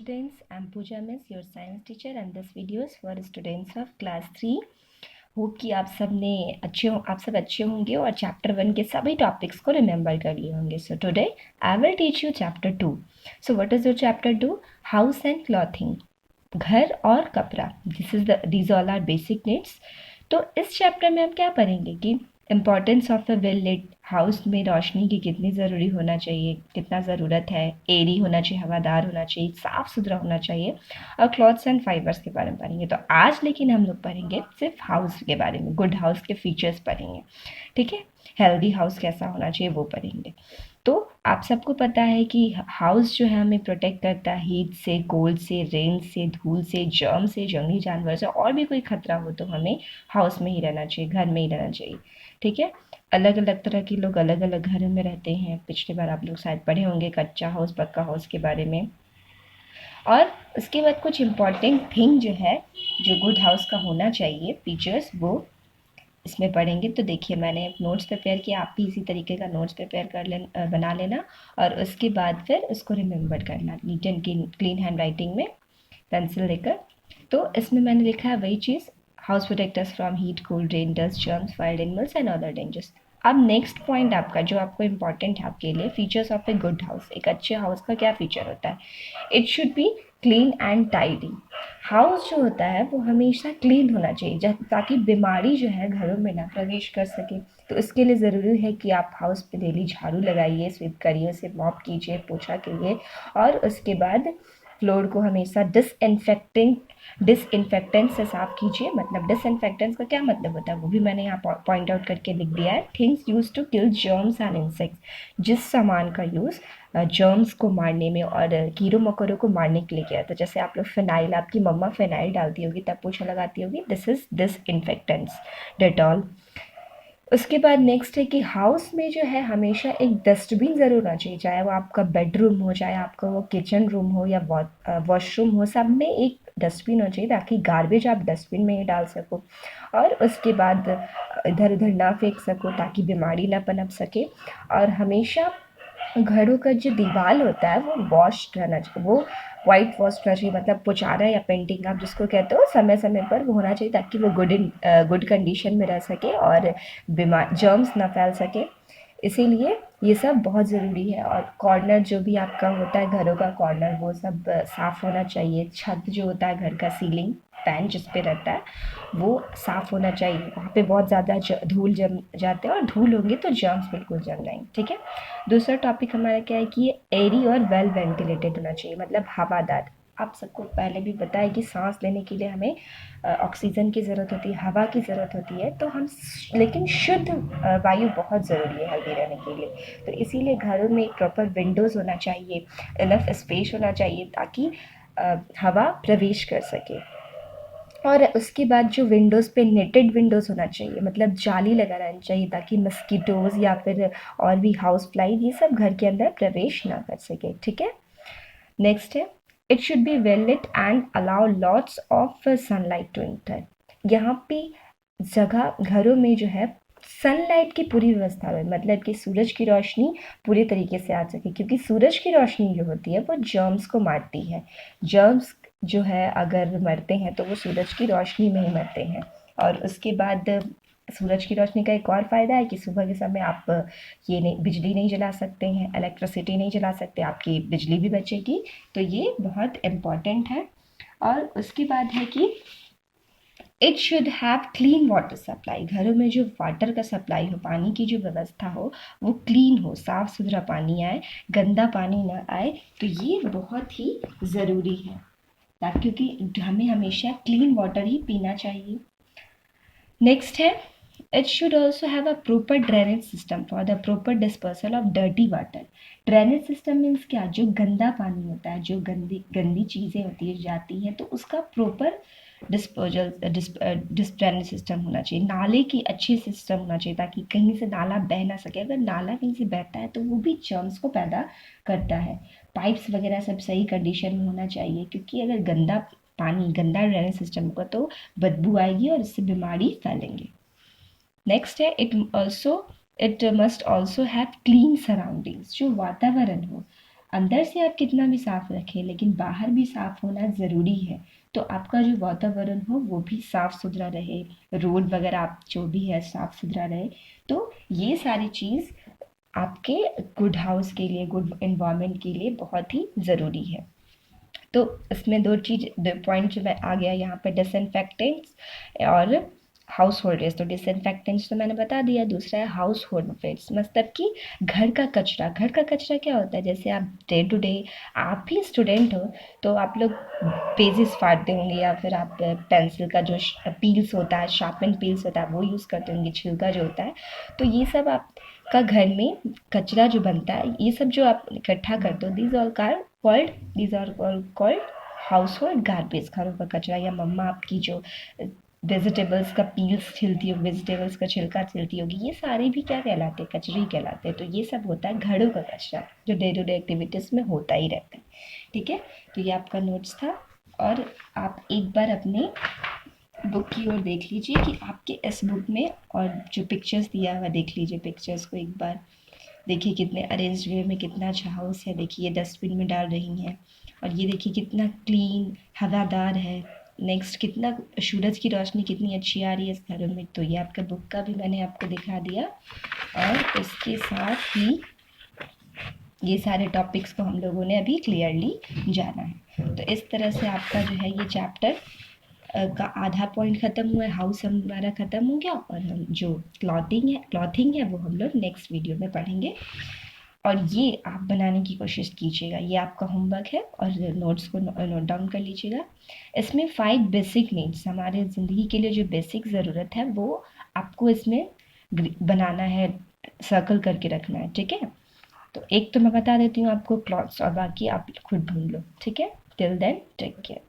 Students, I'm Pooja Miss, your science teacher, and this video is for students of class 3. Hope कि आप सब अच्छे होंगे और चैप्टर 1 के सभी टॉपिक्स को रिमेंबर कर लिए होंगे. So today I will teach you chapter 2. So what is your chapter 2? House and clothing, घर और कपड़ा. These all are basic needs. तो इस चैप्टर में हम क्या पढ़ेंगे कि importance of a well lit house में रोशनी की कितनी ज़रूरी होना चाहिए, कितना ज़रूरत है, एयरी होना चाहिए, हवादार होना चाहिए, साफ़ सुथरा होना चाहिए, और क्लॉथ्स एंड फाइबर्स के बारे में पढ़ेंगे. तो आज लेकिन हम लोग पढ़ेंगे सिर्फ हाउस के बारे में, गुड हाउस के फीचर्स पढ़ेंगे. ठीक है, हेल्दी हाउस कैसा होना चाहिए वो पढ़ेंगे. तो आप सबको पता है कि हाउस जो है हमें प्रोटेक्ट करता है हीट से, कोल्ड से, रेन से, धूल से, जर्म से, जंगली जानवर से, और भी कोई खतरा हो तो हमें हाउस में ही रहना चाहिए, घर में ही रहना चाहिए. ठीक है, अलग अलग तरह के लोग अलग अलग घरों में रहते हैं. पिछली बार आप लोग शायद पढ़े होंगे कच्चा हाउस, पक्का हाउस के बारे में. और उसके बाद कुछ इम्पॉर्टेंट थिंग जो है, जो गुड हाउस का होना चाहिए, फीचर्स, वो इसमें पढ़ेंगे. तो देखिए, मैंने नोट्स प्रिपेयर किया, आप भी इसी तरीके का नोट्स प्रिपेयर बना लेना, और उसके बाद फिर उसको रिमेंबर करना neat and clean handwriting में पेंसिल लेकर. तो इसमें मैंने लिखा है वही चीज़, house protectors from heat, cold, rain, dust, germs, wild animals and other dangers. अब नेक्स्ट पॉइंट आपका, जो आपको इम्पॉर्टेंट है आपके लिए, features of a good house. एक अच्छे हाउस का क्या फीचर होता है? It should be clean and tidy. House जो होता है वो हमेशा क्लीन होना चाहिए, ताकि बीमारी जो है घरों में ना प्रवेश कर सके. तो इसके लिए ज़रूरी है कि आप हाउस पे डेली झाड़ू लगाइए, स्वीप करिए, उसे मॉप कीजिए, पोछा कीजिए, और उसके बाद फ्लोर को हमेशा डिसइंफेक्टेंट से साफ़ कीजिए. मतलब डिसइंफेक्टेंट्स का क्या मतलब होता है वो भी मैंने यहाँ पॉइंट आउट करके लिख दिया है. Things use to kill germs and insects. जिस सामान का यूज़ जर्म्स को मारने में और कीड़ों मकोड़ों को मारने के लिए किया. तो जैसे आप लोग फिनाइल, आपकी मम्मा फिनाइल डालती होगी तब पोछा लगाती होगी, दिस इज़ डिसइंफेक्टेंट्स, डेटॉल. उसके बाद नेक्स्ट है कि हाउस में जो है हमेशा एक डस्टबिन ज़रूर होना चाहिए, चाहे वो आपका बेडरूम हो, चाहे आपका वो किचन रूम हो या वॉशरूम हो, सब में एक डस्टबिन होना चाहिए, ताकि गार्बेज आप डस्टबिन में ही डाल सको, और उसके बाद इधर उधर ना फेंक सको, ताकि बीमारी ना पनप सके. और हमेशा घरों का जो दीवार होता है वो वॉश रहना चाहिए, वो वाइट वॉश रहना चाहिए. मतलब पुचारा या पेंटिंग आप जिसको कहते हो, समय समय पर वो होना चाहिए, ताकि वो गुड कंडीशन में रह सके और जर्म्स ना फैल सके. इसीलिए ये सब बहुत ज़रूरी है. और कॉर्नर जो भी आपका होता है, घरों का कॉर्नर, वो सब साफ़ होना चाहिए. छत जो होता है घर का, सीलिंग फैन जिस पे रहता है, वो साफ़ होना चाहिए. वहाँ पे बहुत ज़्यादा धूल जम जाते हैं, और धूल होंगे तो जर्म्स बिल्कुल जम जाएंगे. ठीक है, दूसरा टॉपिक हमारा क्या है कि एयरी और वेल वेंटिलेटेड होना चाहिए, मतलब हवादार. आप सबको पहले भी पता है कि सांस लेने के लिए हमें ऑक्सीजन की ज़रूरत होती है, हवा की ज़रूरत होती है. तो हम लेकिन शुद्ध वायु बहुत ज़रूरी है हेल्दी रहने के लिए. तो इसीलिए घरों में एक प्रॉपर विंडोज़ होना चाहिए, इनफ स्पेस होना चाहिए, ताकि हवा प्रवेश कर सके. और उसके बाद जो विंडोज़ पे नेटेड विंडोज़ होना चाहिए, मतलब जाली लगा रहना चाहिए, ताकि मस्कीटोज़ या फिर और भी हाउस फ्लाई, ये सब घर के अंदर प्रवेश ना कर सके. ठीक है, नेक्स्ट है, it should be well lit and allow lots of sunlight to enter. यहाँ पे जगह घरों में जो है सनलाइट की पूरी व्यवस्था है, मतलब कि सूरज की रोशनी पूरे तरीके से आ सके, क्योंकि सूरज की रोशनी जो होती है वो जर्म्स को मारती है. जर्म्स जो है अगर मरते हैं तो वो सूरज की रोशनी में ही मरते हैं. और उसके बाद सूरज की रोशनी का एक और फ़ायदा है कि सुबह के समय आप बिजली नहीं जला सकते हैं, इलेक्ट्रिसिटी नहीं जला सकते, आपकी बिजली भी बचेगी. तो ये बहुत इम्पॉर्टेंट है. और उसके बाद है कि it should have clean water supply. घरों में जो वाटर का सप्लाई हो, पानी की जो व्यवस्था हो, वो क्लीन हो, साफ़ सुथरा पानी आए, गंदा पानी ना आए. तो ये बहुत ही ज़रूरी है, ताकि क्योंकि हमें हमेशा क्लीन वाटर ही पीना चाहिए. नेक्स्ट है, it should also have a proper drainage system for the proper dispersal of dirty water. Drainage system means क्या? जो गंदा पानी होता है, जो गंदी गंदी चीज़ें होती है जाती हैं, तो उसका प्रॉपर डिस्पोजल ड्रेनेज सिस्टम होना चाहिए. नाले की अच्छी सिस्टम होना चाहिए, ताकि कहीं से नाला बह ना सके. अगर नाला कहीं से बहता है तो वो भी जर्म्स को पैदा करता है. पाइप्स वगैरह सब सही कंडीशन में होना चाहिए, क्योंकि अगर गंदा ड्रेनेज सिस्टम होगा तो बदबू आएगी और इससे बीमारी फैलेंगे. नेक्स्ट है, it must also have clean surroundings. जो वातावरण हो, अंदर से आप कितना भी साफ रखें लेकिन बाहर भी साफ होना ज़रूरी है। तो आपका जो वातावरण हो वो भी साफ सुथरा रहे, रोड वगैरह आप जो भी है साफ सुथरा रहे। तो ये सारी चीज़ आपके गुड हाउस के लिए, गुड एनवायरनमेंट के लिए बहुत ही ज़रूरी है। तो इसमें दो पॉइंट जो मैं आ गया यहाँ पे, डिसइनफेक्टेंट्स और हाउस होल्ड वेस्ट। तो डिसइनफेक्टेंट्स तो मैंने बता दिया। दूसरा है हाउस होल्ड वेस्ट, मतलब कि घर का कचरा। घर का कचरा क्या होता है, जैसे आप डे टू डे, आप भी स्टूडेंट हो तो आप लोग पेजेस फाड़ते होंगे, या फिर आप पेंसिल का जो पील्स होता है, शार्पन पील्स होता है, वो यूज़ करते होंगे, छिलका जो होता है। तो ये सब आपका घर में कचरा जो बनता है, ये सब जो आप इकट्ठा करते हो, these are called household garbage. घरों का कचरा, या मम्मा आपकी जो वेजिटेबल्स का पील्स छिलती हो, वेजिटेबल्स का छिलका छिलती होगी, ये सारे भी क्या कहलाते हैं, कचरे ही कहलाते हैं। तो ये सब होता है घरों का कचरा, जो डे टू डे एक्टिविटीज़ में होता ही रहता है। ठीक है, तो ये आपका नोट्स था। और आप एक बार अपने बुक की ओर देख लीजिए कि आपके इस बुक में, और जो पिक्चर्स दिया हुआ देख लीजिए, पिक्चर्स को एक बार देखिए कितने अरेंज वे में, कितना अच्छा हाउस है। देखिए ये डस्टबिन में डाल रही हैं, और ये देखिए कितना क्लीन हवादार है। नेक्स्ट, कितना सूरज की रोशनी कितनी अच्छी आ रही है इस घर में। तो ये आपका बुक का भी मैंने आपको दिखा दिया, और इसके साथ ही ये सारे टॉपिक्स को हम लोगों ने अभी क्लियरली जाना है। तो इस तरह से आपका जो है ये चैप्टर का आधा पॉइंट ख़त्म हुआ है, हाउस हमारा ख़त्म हो गया। और हम जो क्लॉथिंग है वो हम लोग नेक्स्ट वीडियो में पढ़ेंगे। और ये आप बनाने की कोशिश कीजिएगा, ये आपका होमवर्क है, और नोट्स को नोट डाउन कर लीजिएगा। इसमें 5 बेसिक नीड्स, हमारे ज़िंदगी के लिए जो बेसिक ज़रूरत है वो आपको इसमें बनाना है, सर्कल करके रखना है। ठीक है, तो एक तो मैं बता देती हूँ आपको, क्लॉथ्स, और बाकी आप खुद ढूंढ लो। ठीक है, टिल देन टेक केयर।